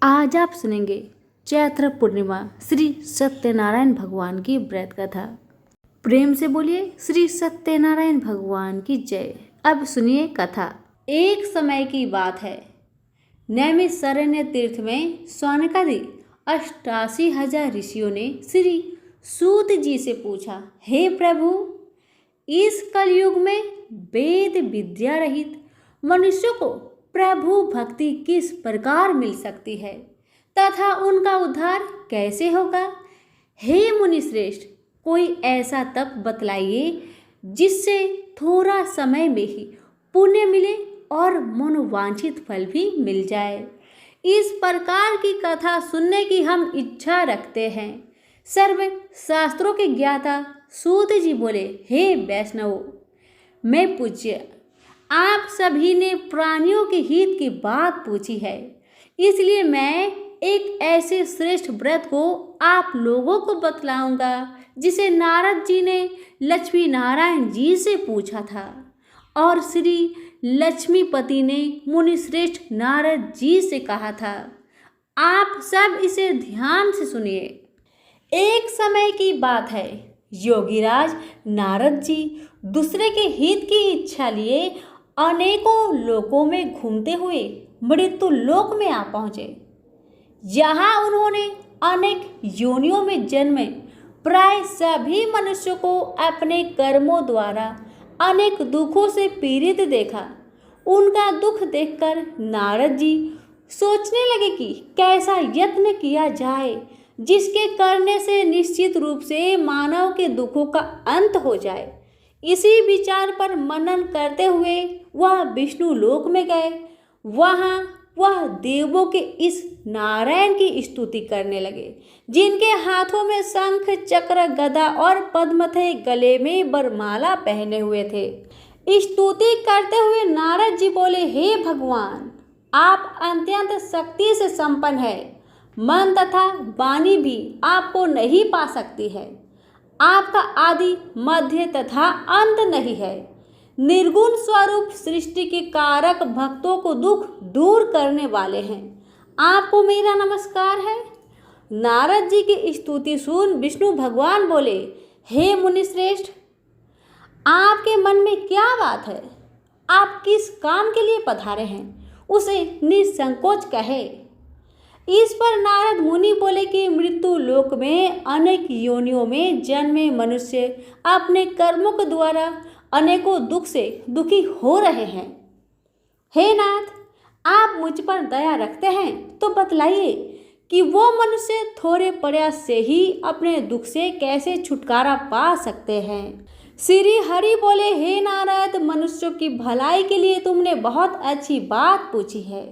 आज आप सुनेंगे चैत्र पूर्णिमा श्री सत्यनारायण भगवान की व्रत कथा। प्रेम से बोलिए श्री सत्यनारायण भगवान की जय। अब सुनिए कथा। एक समय की बात है, नैमिषारण्य तीर्थ में सौनकादि 88,000 ऋषियों ने श्री सूत जी से पूछा, हे प्रभु, इस कलयुग में वेद विद्या रहित मनुष्य को प्रभु भक्ति किस प्रकार मिल सकती है तथा उनका उद्धार कैसे होगा। हे मुनि श्रेष्ठ, कोई ऐसा तप बतलाइए जिससे थोड़ा समय में ही पुण्य मिले और मनोवांछित फल भी मिल जाए। इस प्रकार की कथा सुनने की हम इच्छा रखते हैं। सर्व शास्त्रों के ज्ञाता सूत जी बोले, हे वैष्णवों, मैं पूज्य, आप सभी ने प्राणियों के हित की बात पूछी है, इसलिए मैं एक ऐसे श्रेष्ठ व्रत को आप लोगों को बतलाऊंगा जिसे नारद जी ने लक्ष्मी नारायण जी से पूछा था और श्री लक्ष्मीपति ने मुनि श्रेष्ठ नारद जी से कहा था। आप सब इसे ध्यान से सुनिए। एक समय की बात है, योगीराज नारद जी दूसरे के हित की इच्छा लिए अनेकों लोकों में घूमते हुए मृत्यु लोक में आ पहुँचे। यहाँ उन्होंने अनेक योनियों में जन्मे प्राय सभी मनुष्यों को अपने कर्मों द्वारा अनेक दुखों से पीड़ित देखा। उनका दुख देखकर नारद जी सोचने लगे कि कैसा यत्न किया जाए जिसके करने से निश्चित रूप से मानव के दुखों का अंत हो जाए। इसी विचार पर मनन करते हुए वह विष्णु लोक में गए। वहाँ वह देवों के इस नारायण की स्तुति करने लगे, जिनके हाथों में शंख चक्र गदा और पद्म थे, गले में वरमाला पहने हुए थे। स्तुति करते हुए नारद जी बोले, हे भगवान, आप अत्यंत शक्ति से संपन्न है, मन तथा वाणी भी आपको नहीं पा सकती है। आपका आदि मध्य तथा अंत नहीं है। निर्गुण स्वरूप सृष्टि के कारक भक्तों को दुख दूर करने वाले हैं। आपको मेरा नमस्कार है। नारद जी की स्तुति सुन विष्णु भगवान बोले, हे मुनि श्रेष्ठ, आपके मन में क्या बात है? आप किस काम के लिए पधारे हैं, उसे निसंकोच कहे। इस पर नारद मुनि बोले कि मृत्यु लोक में अनेक योनियों में जन्मे मनुष्य अपने कर्मों के द्वारा अनेकों दुख से दुखी हो रहे हैं। हे नाथ, आप मुझ पर दया रखते हैं तो बतलाइए कि वो मनुष्य थोड़े प्रयास से ही अपने दुख से कैसे छुटकारा पा सकते हैं। श्री हरि बोले, हे नारद, मनुष्यों की भलाई के लिए तुमने बहुत अच्छी बात पूछी है।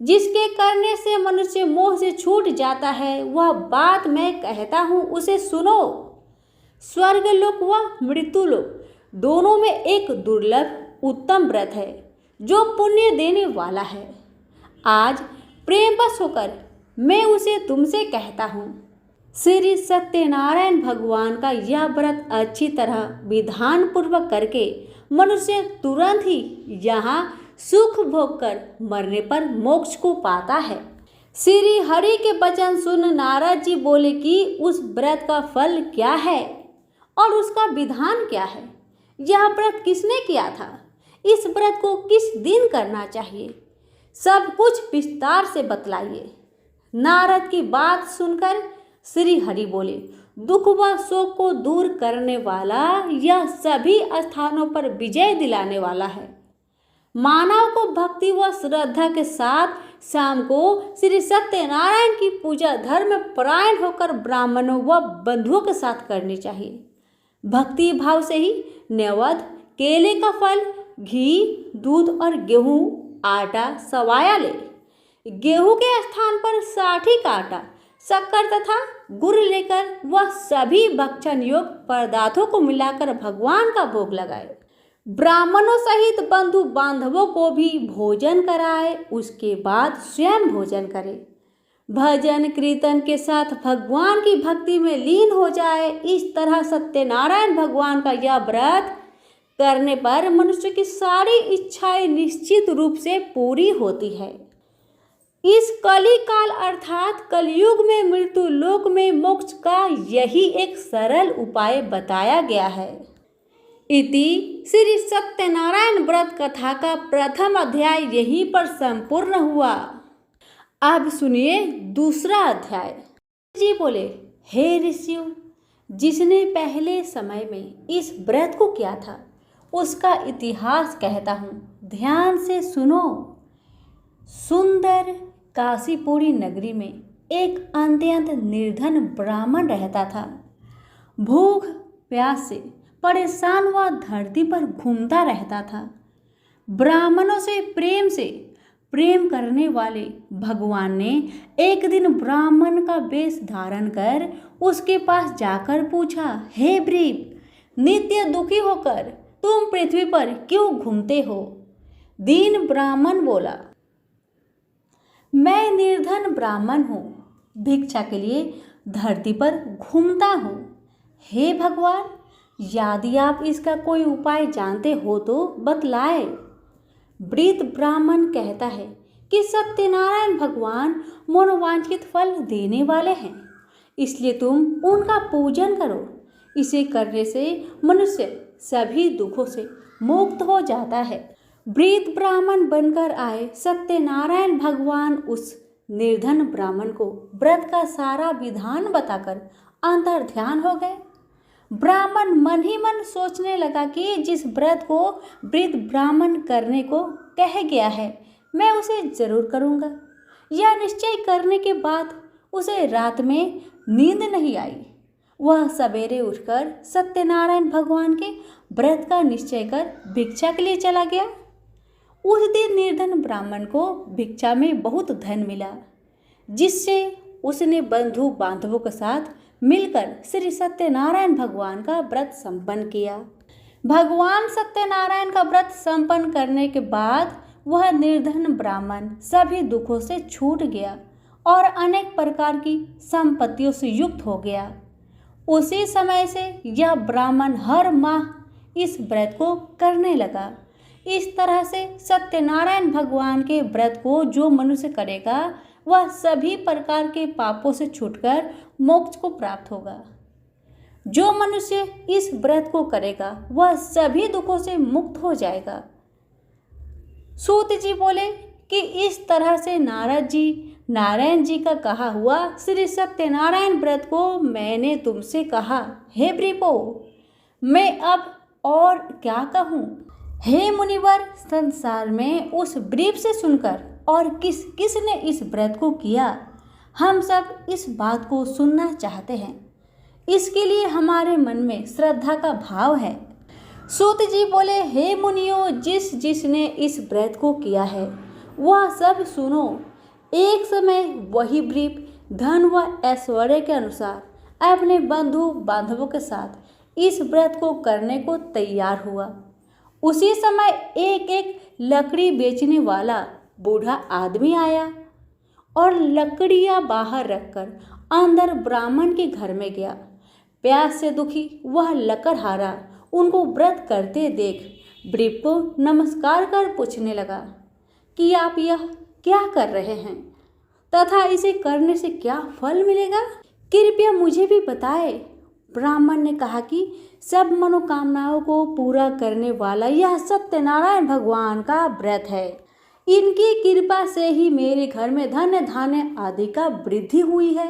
जिसके करने से मनुष्य मोह से छूट जाता है, वह बात मैं कहता हूँ, उसे सुनो। स्वर्ग लोक व मृत्यु लोक दोनों में एक दुर्लभ उत्तम व्रत है जो पुण्य देने वाला है। आज प्रेमवश होकर मैं उसे तुमसे कहता हूँ। श्री सत्यनारायण भगवान का यह व्रत अच्छी तरह विधान पूर्वक करके मनुष्य तुरंत ही यहाँ सुख भोग कर मरने पर मोक्ष को पाता है। श्री हरि के वचन सुन नारद जी बोले कि उस व्रत का फल क्या है और उसका विधान क्या है। यह व्रत किसने किया था? इस व्रत को किस दिन करना चाहिए? सब कुछ विस्तार से बतलाइए। नारद की बात सुनकर श्री हरि बोले, दुख व शोक को दूर करने वाला, यह सभी स्थानों पर विजय दिलाने वाला है। मानव को भक्ति व श्रद्धा के साथ शाम को श्री सत्यनारायण की पूजा धर्म परायण होकर ब्राह्मणों व बंधुओं के साथ करनी चाहिए। भक्ति भाव से ही नैवेद्य, केले का फल, घी, दूध और गेहूं आटा सवाया ले। गेहूं के स्थान पर साठी का आटा, शक्कर तथा गुड़ लेकर वह सभी भक्षण योग्य पदार्थों को मिलाकर भगवान का भोग लगाए। ब्राह्मणों सहित बंधु बांधवों को भी भोजन कराए, उसके बाद स्वयं भोजन करे। भजन कीर्तन के साथ भगवान की भक्ति में लीन हो जाए। इस तरह सत्यनारायण भगवान का यह व्रत करने पर मनुष्य की सारी इच्छाएं निश्चित रूप से पूरी होती है। इस कली काल अर्थात कलयुग में मृत्यु लोक में मोक्ष का यही एक सरल उपाय बताया गया है। इति श्री सत्यनारायण व्रत कथा का प्रथम अध्याय यहीं पर संपूर्ण हुआ। अब सुनिए दूसरा अध्याय। जी बोले, हे ऋषियों, जिसने पहले समय में इस व्रत को किया था उसका इतिहास कहता हूँ, ध्यान से सुनो। सुंदर काशीपुरी नगरी में एक अत्यंत निर्धन ब्राह्मण रहता था। भूख प्यास से परेशान वह धरती पर घूमता रहता था। ब्राह्मणों से प्रेम करने वाले भगवान ने एक दिन ब्राह्मण का वेश धारण कर उसके पास जाकर पूछा, हे ब्रीप, नित्य दुखी होकर तुम पृथ्वी पर क्यों घूमते हो? दीन ब्राह्मण बोला, मैं निर्धन ब्राह्मण हूँ, भिक्षा के लिए धरती पर घूमता हूँ। हे भगवान, यदि आप इसका कोई उपाय जानते हो तो बतलाए। वृद्ध ब्राह्मण कहता है कि सत्यनारायण भगवान मनोवांछित फल देने वाले हैं, इसलिए तुम उनका पूजन करो। इसे करने से मनुष्य सभी दुखों से मुक्त हो जाता है। वृद्ध ब्राह्मण बनकर आए सत्यनारायण भगवान उस निर्धन ब्राह्मण को व्रत का सारा विधान बताकर अंतर ध्यान हो गए। ब्राह्मण मन ही मन सोचने लगा कि जिस व्रत को वृद्ध ब्राह्मण करने को कह गया है मैं उसे जरूर करूँगा। यह निश्चय करने के बाद उसे रात में नींद नहीं आई। वह सवेरे उठकर सत्यनारायण भगवान के व्रत का निश्चय कर भिक्षा के लिए चला गया। उस दिन निर्धन ब्राह्मण को भिक्षा में बहुत धन मिला, जिससे उसने बंधु बांधवों के साथ मिलकर श्री सत्यनारायण भगवान का व्रत संपन्न किया। भगवान सत्यनारायण का व्रत संपन्न करने के बाद वह निर्धन ब्राह्मण सभी दुखों से छूट गया और अनेक प्रकार की संपत्तियों से युक्त हो गया। उसी समय से यह ब्राह्मण हर माह इस व्रत को करने लगा। इस तरह से सत्यनारायण भगवान के व्रत को जो मनुष्य करेगा वह सभी प्रकार के पापों से छूटकर मोक्ष को प्राप्त होगा। जो मनुष्य इस व्रत को करेगा वह सभी दुखों से मुक्त हो जाएगा। सूत जी बोले कि इस तरह से नारायण जी का कहा हुआ श्री सत्यनारायण व्रत को मैंने तुमसे कहा। हे ब्रीपो, मैं अब और क्या कहूँ? हे मुनिवर, संसार में उस ब्रीप से सुनकर और किसने इस व्रत को किया, हम सब इस बात को सुनना चाहते हैं। इसके लिए हमारे मन में श्रद्धा का भाव है। सूत जी बोले, हे मुनियों, जिसने इस व्रत को किया है वह सब सुनो। एक समय वही ब्रीप धन व ऐश्वर्य के अनुसार अपने बंधु बांधवों के साथ इस व्रत को करने को तैयार हुआ। उसी समय एक लकड़ी बेचने वाला बूढ़ा आदमी आया और लकड़ियां बाहर रखकर अंदर ब्राह्मण के घर में गया। प्यास से दुखी वह लकड़हारा उनको व्रत करते देख ब्रीप को नमस्कार कर पूछने लगा कि आप यह क्या कर रहे हैं तथा इसे करने से क्या फल मिलेगा, कृपया मुझे भी बताए। ब्राह्मण ने कहा कि सब मनोकामनाओं को पूरा करने वाला यह सत्यनारायण भगवान का व्रत है। इनकी कृपा से ही मेरे घर में धन धान्य आदि का वृद्धि हुई है।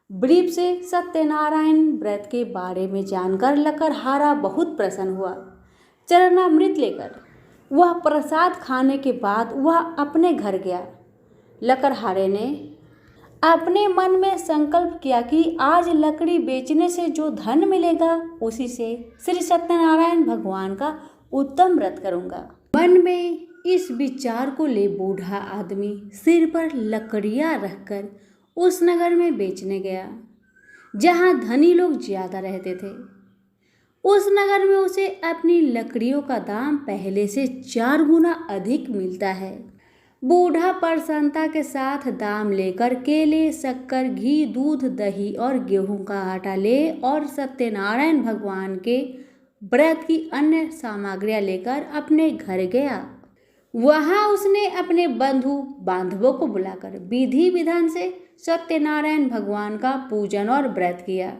ब्रीप से सत्यनारायण व्रत के बारे में जानकर लकड़हारा बहुत प्रसन्न हुआ। चरणामृत लेकर वह प्रसाद खाने के बाद वह अपने घर गया। लकड़हारे ने अपने मन में संकल्प किया कि आज लकड़ी बेचने से जो धन मिलेगा उसी से श्री सत्यनारायण भगवान का उत्तम व्रत करूंगा। मन में इस विचार को ले बूढ़ा आदमी सिर पर लकड़ियां रखकर उस नगर में बेचने गया जहां धनी लोग ज्यादा रहते थे। उस नगर में उसे अपनी लकड़ियों का दाम पहले से 4 गुना अधिक मिलता है। बूढ़ा प्रसन्नता के साथ दाम लेकर केले, शक्कर, घी, दूध, दही और गेहूं का आटा ले और सत्यनारायण भगवान के व्रत की अन्य सामग्रियां लेकर अपने घर गया। वहां उसने अपने बंधु बांधवों को बुलाकर विधि विधान से सत्यनारायण भगवान का पूजन और व्रत किया।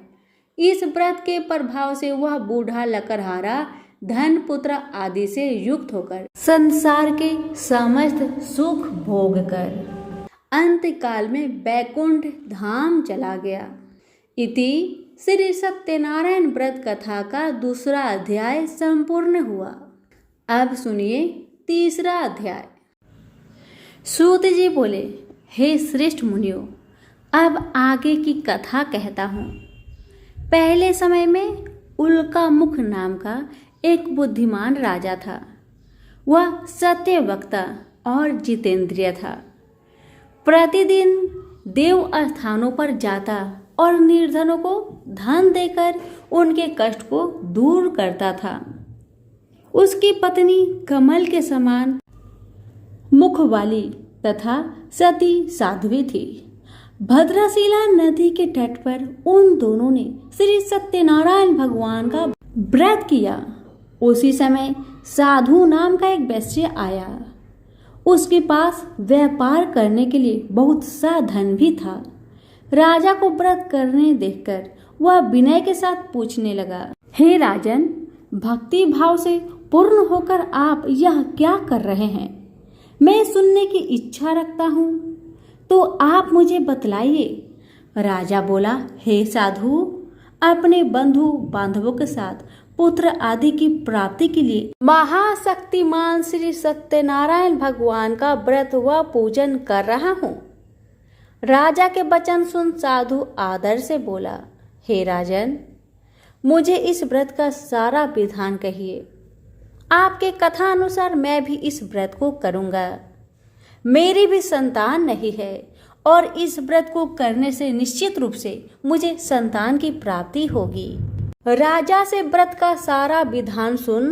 इस व्रत के प्रभाव से वह बूढ़ा लकड़हारा धन पुत्र आदि से युक्त होकर संसार के समस्त सुख भोग कर अंत काल में बैकुंठ धाम चला गया। इति श्री सत्यनारायण व्रत कथा का दूसरा अध्याय संपूर्ण हुआ। अब सुनिए तीसरा अध्याय। सूत जी बोले, हे श्रेष्ठ मुनियों, अब आगे की कथा कहता हूँ। पहले समय में उल्कामुख नाम का एक बुद्धिमान राजा था। वह सत्यवक्ता और जितेंद्रिय था। प्रतिदिन देव स्थानों पर जाता और निर्धनों को धन देकर उनके कष्ट को दूर करता था। उसकी पत्नी कमल के समान मुख वाली तथा सती साध्वी थी। भद्रशिला नदी के तट पर उन दोनों ने श्री सत्यनारायण भगवान का व्रत किया। उसी समय साधु नाम का एक वैश्य आया। उसके पास व्यापार करने के लिए बहुत सा धन भी था। राजा को व्रत करने देखकर वह विनय के साथ पूछने लगा, हे राजन, भक्ति भाव से पूर्ण होकर आप यह क्या कर रहे हैं? मैं सुनने की इच्छा रखता हूँ, तो आप मुझे बतलाइए। राजा बोला, हे साधु, अपने बंधु बांधवों के साथ पुत्र आदि की प्राप्ति के लिए महाशक्तिमान श्री सत्यनारायण भगवान का व्रत व पूजन कर रहा हूँ। राजा के वचन सुन साधु आदर से बोला, हे राजन, मुझे इस व्रत का सारा विधान कहिए। आपके कथा अनुसार मैं भी इस व्रत को करूँगा। मेरी भी संतान नहीं है और इस व्रत को करने से निश्चित रूप से मुझे संतान की प्राप्ति होगी। राजा से व्रत का सारा विधान सुन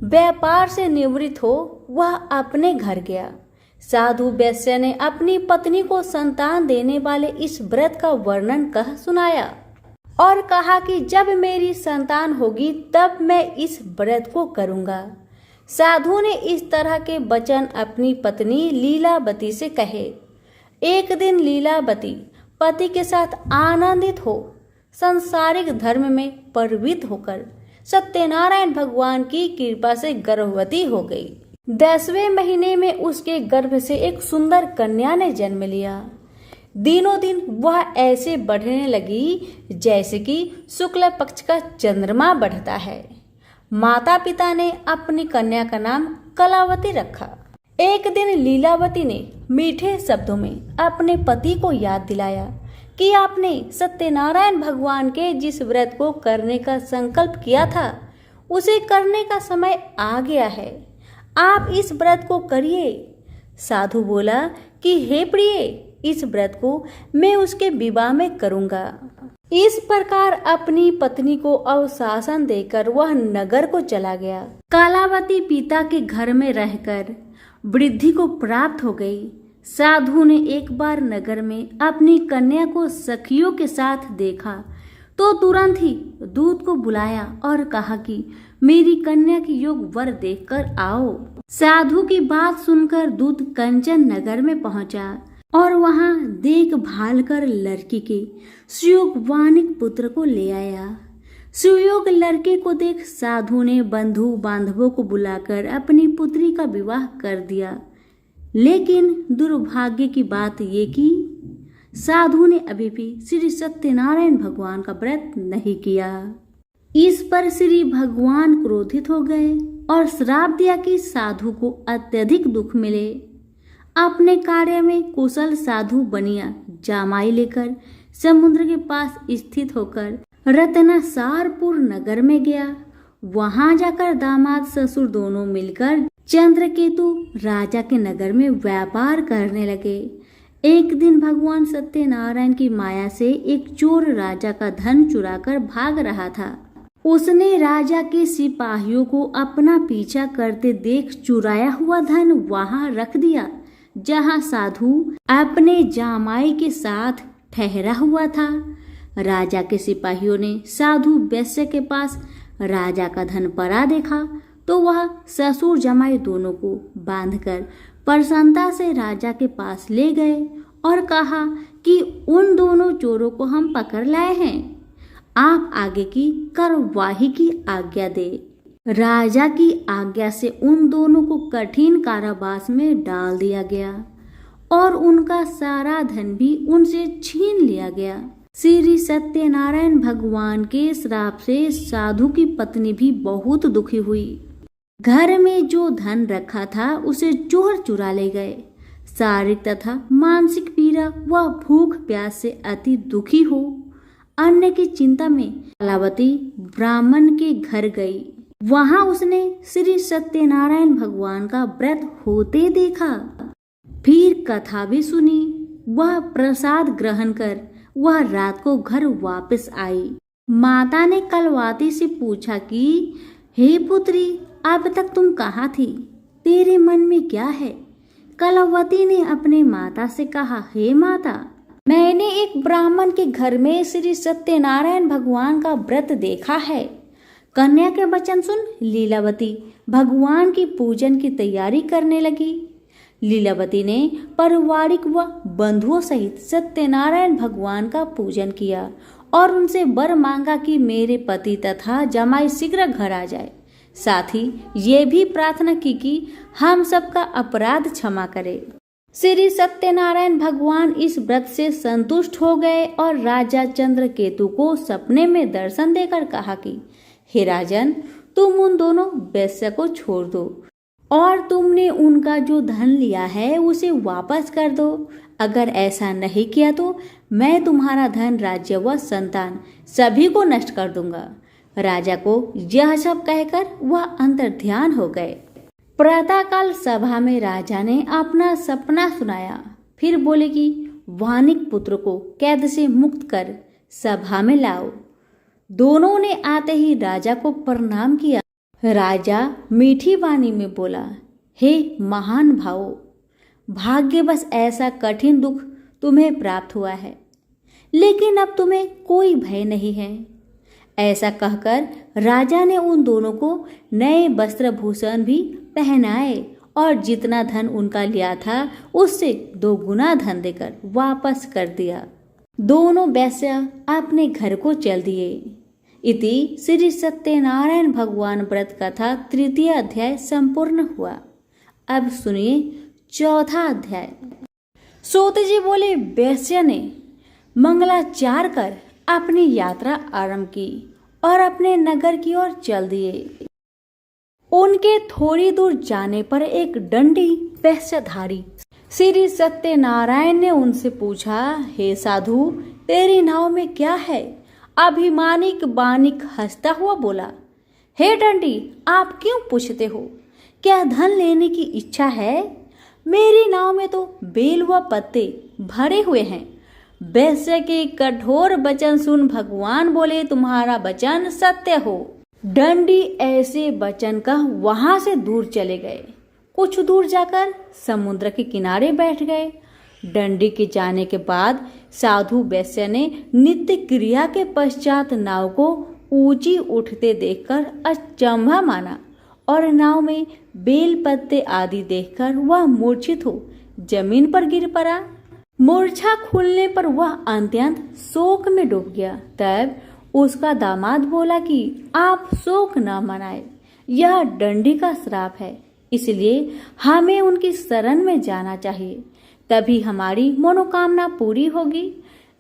व्यापार से निवृत्त हो वह अपने घर गया। साधु वैश्य ने अपनी पत्नी को संतान देने वाले इस व्रत का वर्णन कह सुनाया और कहा कि जब मेरी संतान होगी तब मैं इस व्रत को करूँगा। साधु ने इस तरह के वचन अपनी पत्नी लीलावती से कहे। एक दिन लीलावती पति के साथ आनंदित हो सांसारिक धर्म में प्रवृत्त होकर सत्यनारायण भगवान की कृपा से गर्भवती हो गई। 10वें महीने में उसके गर्भ से एक सुंदर कन्या ने जन्म लिया। दिनों दिन वह ऐसे बढ़ने लगी जैसे कि शुक्ल पक्ष का चंद्रमा बढ़ता है। माता पिता ने अपनी कन्या का नाम कलावती रखा। एक दिन लीलावती ने मीठे शब्दों में अपने पति को याद दिलाया कि आपने सत्यनारायण भगवान के जिस व्रत को करने का संकल्प किया था उसे करने का समय आ गया है। आप इस व्रत को करिए। साधु बोला कि हे प्रिय, इस व्रत को मैं उसके विवाह में करूँगा। इस प्रकार अपनी पत्नी को अवशासन देकर वह नगर को चला गया। कलावती पिता के घर में रहकर वृद्धि को प्राप्त हो गई। साधु ने एक बार नगर में अपनी कन्या को सखियों के साथ देखा तो तुरंत ही दूत को बुलाया और कहा कि मेरी कन्या की योग वर देखकर आओ। साधु की बात सुनकर दूत कंचन नगर में पहुंचा और वहां देखभाल कर लड़की के सुयोगवानिक पुत्र को ले आया। सुयोग लड़के को देख साधु ने बंधु बांधवों को बुलाकर अपनी पुत्री का विवाह कर दिया। लेकिन दुर्भाग्य की बात ये कि साधु ने अभी भी श्री सत्यनारायण भगवान का व्रत नहीं किया। इस पर श्री भगवान क्रोधित हो गए और श्राप दिया कि साधु को अत्यधिक दुख मिले। अपने कार्य में कुशल साधु बनिया जामाई लेकर समुद्र के पास स्थित होकर रत्नासारपुर नगर में गया। वहां जाकर दामाद ससुर दोनों मिलकर चंद्रकेतु राजा के नगर में व्यापार करने लगे। एक दिन भगवान सत्यनारायण की माया से एक चोर राजा का धन चुराकर भाग रहा था। उसने राजा के सिपाहियों को अपना पीछा करते देख चुराया हुआ धन वहां रख दिया जहां साधु अपने जामाई के साथ ठहरा हुआ था। राजा के सिपाहियों ने साधु वैश्य के पास राजा का धन पड़ा देखा तो वह ससुर जमाई दोनों को बांधकर प्रसन्नता से राजा के पास ले गए और कहा कि उन दोनों चोरों को हम पकड़ लाए हैं, आप आगे की कार्यवाही की आज्ञा दे। राजा की आज्ञा से उन दोनों को कठिन कारावास में डाल दिया गया और उनका सारा धन भी उनसे छीन लिया गया। श्री सत्यनारायण भगवान के श्राप से साधु की पत्नी भी बहुत दुखी हुई। घर में जो धन रखा था उसे चोर चुरा ले गए। शारीरिक तथा मानसिक पीड़ा व भूख प्यास से अति दुखी हो अन्न की चिंता में कलावती ब्राह्मण के घर गई। वहां उसने श्री सत्यनारायण भगवान का व्रत होते देखा। फिर कथा भी सुनी। वह प्रसाद ग्रहण कर वह रात को घर वापस आई। माता ने कलवाती से पूछा कि हे पुत्री, अब तक तुम कहाँ थी? तेरे मन में क्या है? कलवती ने अपने माता से कहा, हे माता, मैंने एक ब्राह्मण के घर में श्री सत्यनारायण भगवान का व्रत देखा है। कन्या के वचन सुन लीलावती भगवान की पूजन की तैयारी करने लगी। लीलावती ने पारिवारिक व बंधुओं सहित सत्यनारायण भगवान का पूजन किया और उनसे वर मांगा कि मेरे पति तथा जमाई शीघ्र घर आ जाए। साथ ही ये भी प्रार्थना की कि हम सबका अपराध क्षमा करे। श्री सत्यनारायण भगवान इस व्रत से संतुष्ट हो गए और राजा चंद्रकेतु को सपने में दर्शन देकर कहा कि हे राजन, तुम उन दोनों वैश्य को छोड़ दो और तुमने उनका जो धन लिया है उसे वापस कर दो। अगर ऐसा नहीं किया तो मैं तुम्हारा धन, राज्य व संतान सभी को नष्ट कर दूंगा। राजा को यह सब कहकर वह अंतर्ध्यान हो गए। प्रातःकाल सभा में राजा ने अपना सपना सुनाया। फिर बोले कि वानिक पुत्र को कैद से मुक्त कर सभा में लाओ। दोनों ने आते ही राजा को प्रणाम किया। राजा मीठी वाणी में बोला, हे महान भावो, भाग्यवश ऐसा कठिन दुख तुम्हें प्राप्त हुआ है, लेकिन अब तुम्हें कोई भय नहीं है। ऐसा कहकर राजा ने उन दोनों को नए वस्त्र भूषण भी पहनाए और जितना धन उनका लिया था उससे 2 गुना धन देकर वापस कर दिया। दोनों वैश्य अपने घर को चल दिए। इति श्री सत्यनारायण भगवान व्रत कथा 3 अध्याय संपूर्ण हुआ। अब सुनिए 4 अध्याय। सूत जी बोले, वैश्य ने मंगलाचार कर अपनी यात्रा आरंभ की और अपने नगर की ओर चल दिए। उनके थोड़ी दूर जाने पर एक दंडी वैश्यधारी श्री सत्यनारायण ने उनसे पूछा, हे साधु, तेरी नाव में क्या है? अभिमानिक बानिक हंसता हुआ बोला, हे दंडी, आप क्यों पूछते हो? क्या धन लेने की इच्छा है? मेरी नाव में तो बेल व पत्ते भरे हुए हैं। वैश्य के कठोर वचन सुन भगवान बोले, तुम्हारा वचन सत्य हो। दंडी ऐसे वचन कह वहां से दूर चले गए। कुछ दूर जाकर समुद्र के किनारे बैठ गए। दंडी के जाने के बाद साधु वैश्य ने नित्य क्रिया के पश्चात नाव को ऊंची उठते देखकर अचंभा माना और नाव में बेल पत्ते आदि देखकर वह मूर्छित हो जमीन पर गिर पड़ा। मूर्छा खुलने पर वह अत्यंत शोक में डूब गया। तब उसका दामाद बोला कि आप शोक न मनाए, यह दंडी का श्राप है, इसलिए हमें उनकी शरण में जाना चाहिए, तभी हमारी मनोकामना पूरी होगी।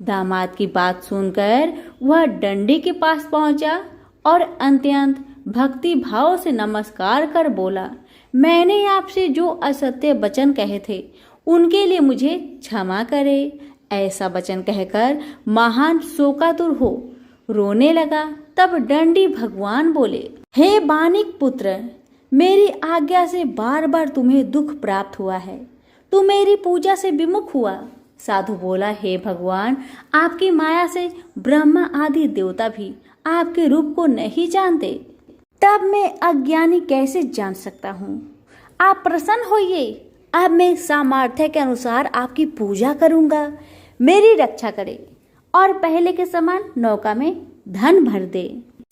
दामाद की बात सुनकर वह दंडी के पास पहुंचा और अत्यंत भक्ति भाव से नमस्कार कर बोला, मैंने आपसे जो असत्य वचन कहे थे उनके लिए मुझे क्षमा करे। ऐसा वचन कहकर महान शोकातुर हो रोने लगा। तब दंडी भगवान बोले, हे बानिक पुत्र, मेरी आज्ञा से बार बार तुम्हें दुख प्राप्त हुआ है, तू मेरी पूजा से विमुख हुआ। साधु बोला, हे भगवान, आपकी माया से ब्रह्मा आदि देवता भी आपके रूप को नहीं जानते, तब मैं अज्ञानी कैसे जान सकता हूँ? आप प्रसन्न होइए, अब मैं सामर्थ्य के अनुसार आपकी पूजा करूंगा। मेरी रक्षा करे और पहले के समान नौका में धन भर दे।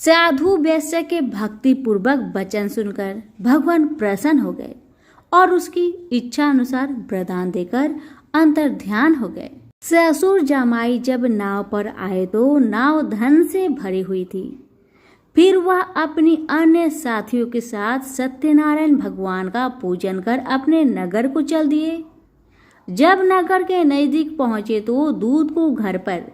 साधु वैश्य के भक्ति पूर्वक वचन सुनकर भगवान प्रसन्न हो गए और उसकी इच्छा अनुसार वरदान देकर अंतर्ध्यान हो गए। ससुर जमाई जब नाव पर आए तो नाव धन से भरी हुई थी। फिर वह अपनी अन्य साथियों के साथ सत्यनारायण भगवान का पूजन कर अपने नगर को चल दिए। जब नगर के नजदीक पहुंचे तो दूत को घर पर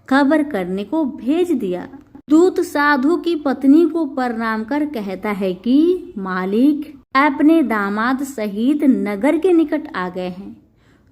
खबर करने को भेज दिया। दूत साधु की पत्नी को प्रणाम कर कहता है कि मालिक अपने दामाद सहित नगर के निकट आ गए हैं।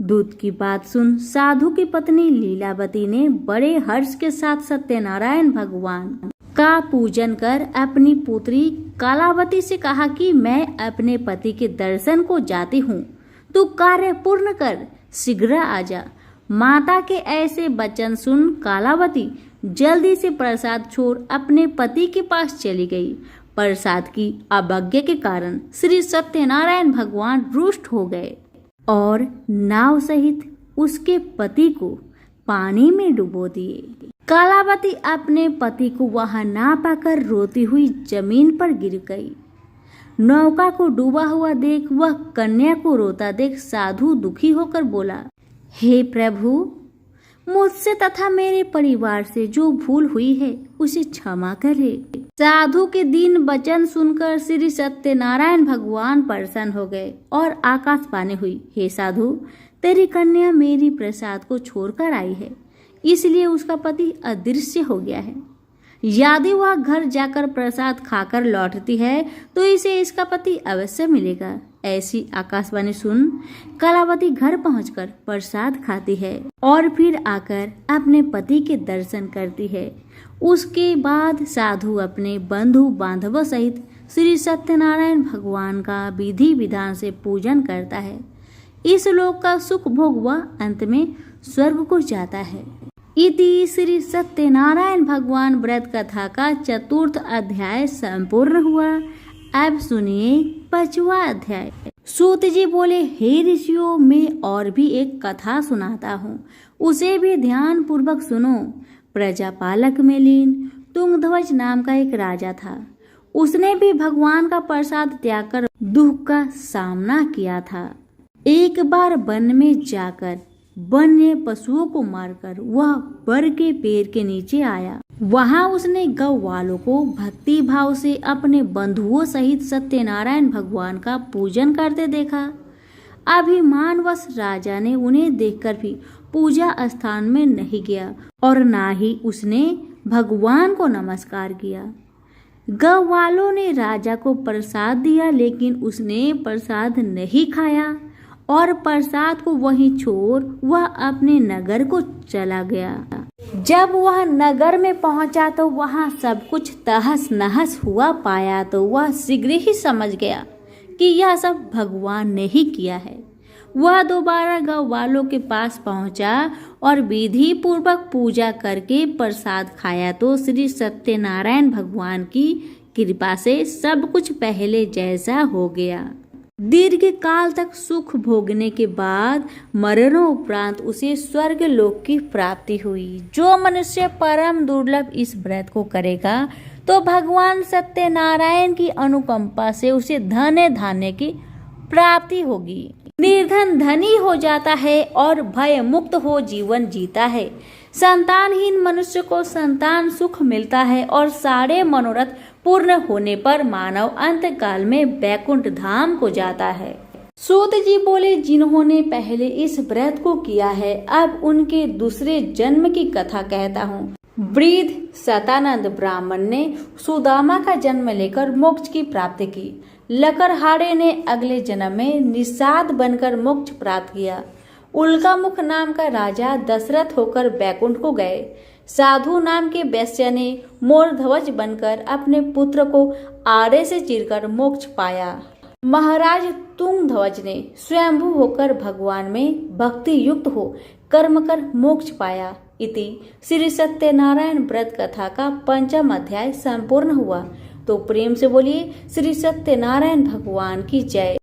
दूत की बात सुन साधु की पत्नी लीलावती ने बड़े हर्ष के साथ सत्यनारायण भगवान का पूजन कर अपनी पुत्री कालावती से कहा कि मैं अपने पति के दर्शन को जाती हूँ, तू कार्य पूर्ण कर शीघ्र आ जा। माता के ऐसे वचन सुन कालावती जल्दी से प्रसाद छोड़ अपने पति के पास चली गई। प्रसाद की अवज्ञा के कारण श्री सत्यनारायण भगवान रुष्ट हो गए और नाव सहित उसके पति को पानी में डुबो दिए। कालावती अपने पति को वहां ना पाकर रोती हुई जमीन पर गिर गई। नौका को डूबा हुआ देख वह कन्या को रोता देख साधु दुखी होकर बोला, हे प्रभु, मुझसे तथा मेरे परिवार से जो भूल हुई है उसे क्षमा करे। साधु के दीन वचन सुनकर श्री सत्यनारायण भगवान प्रसन्न हो गए और आकाशवाणी हुई, हे साधु, तेरी कन्या मेरी प्रसाद को छोड़कर आई है, इसलिए उसका पति अदृश्य हो गया है। यदि वह घर जाकर प्रसाद खाकर लौटती है तो इसे इसका पति अवश्य मिलेगा। ऐसी आकाशवाणी सुन कलावती घर पहुंचकर प्रसाद खाती है और फिर आकर अपने पति के दर्शन करती है। उसके बाद साधु अपने बंधु बांधवों सहित श्री सत्यनारायण भगवान का विधि विधान से पूजन करता है। इस लोक का सुख भोग वह अंत में स्वर्ग को जाता है। इति श्री सत्यनारायण भगवान व्रत कथा का 4th अध्याय संपूर्ण हुआ। अब सुनिए 5वां अध्याय। सूत जी बोले, हे ऋषियों, मैं और भी एक कथा सुनाता हूँ, उसे भी ध्यान पूर्वक सुनो। प्रजापालक में लीन तुंगध्वज नाम का एक राजा था। उसने भी भगवान का प्रसाद त्याग कर दुख का सामना किया था। एक बार वन में जाकर वन्य पशुओं को मारकर वह बर के पेड़ के नीचे आया। वहां उसने गौ वालों को भक्ति भाव से अपने बंधुओं सहित सत्यनारायण भगवान का पूजन करते देखा। अभिमानवश राजा ने उन्हें देखकर भी पूजा स्थान में नहीं गया और ना ही उसने भगवान को नमस्कार किया। गौ वालों ने राजा को प्रसाद दिया, लेकिन उसने प्रसाद नहीं खाया और प्रसाद को वहीं छोड़ वह अपने नगर को चला गया। जब वह नगर में पहुंचा तो वहां सब कुछ तहस नहस हुआ पाया तो वह शीघ्र ही समझ गया कि यह सब भगवान ने ही किया है। वह दोबारा गौ वालों के पास पहुंचा और विधि पूर्वक पूजा करके प्रसाद खाया तो श्री सत्यनारायण भगवान की कृपा से सब कुछ पहले जैसा हो गया। दीर्घ काल तक सुख भोगने के बाद मरणोपरांत उसे स्वर्ग लोक की प्राप्ति हुई। जो मनुष्य परम दुर्लभ इस व्रत को करेगा तो भगवान सत्यनारायण की अनुकंपा से उसे धन धान्य की प्राप्ति होगी। निर्धन धनी हो जाता है और भय मुक्त हो जीवन जीता है। संतानहीन मनुष्य को संतान सुख मिलता है और सारे मनोरथ पूर्ण होने पर मानव अंत काल में वैकुंठ धाम को जाता है। सूत जी बोले, जिन्होंने पहले इस व्रत को किया है अब उनके दूसरे जन्म की कथा कहता हूँ। वृद्ध सतानंद ब्राह्मण ने सुदामा का जन्म लेकर मोक्ष की प्राप्ति की। लकड़हारे ने अगले जन्म में निषाद बनकर मोक्ष प्राप्त किया। उल्कामुख नाम का राजा दशरथ होकर बैकुंठ को गए। साधु नाम के वैश्य ने मोरध्वज बनकर अपने पुत्र को आरे से चीरकर मोक्ष पाया। महाराज तुंगध्वज ने स्वयंभू होकर भगवान में भक्ति युक्त हो कर्म कर मोक्ष पाया। इति श्री सत्यनारायण व्रत कथा का 5वां अध्याय संपूर्ण हुआ। तो प्रेम से बोलिए श्री सत्यनारायण भगवान की जय।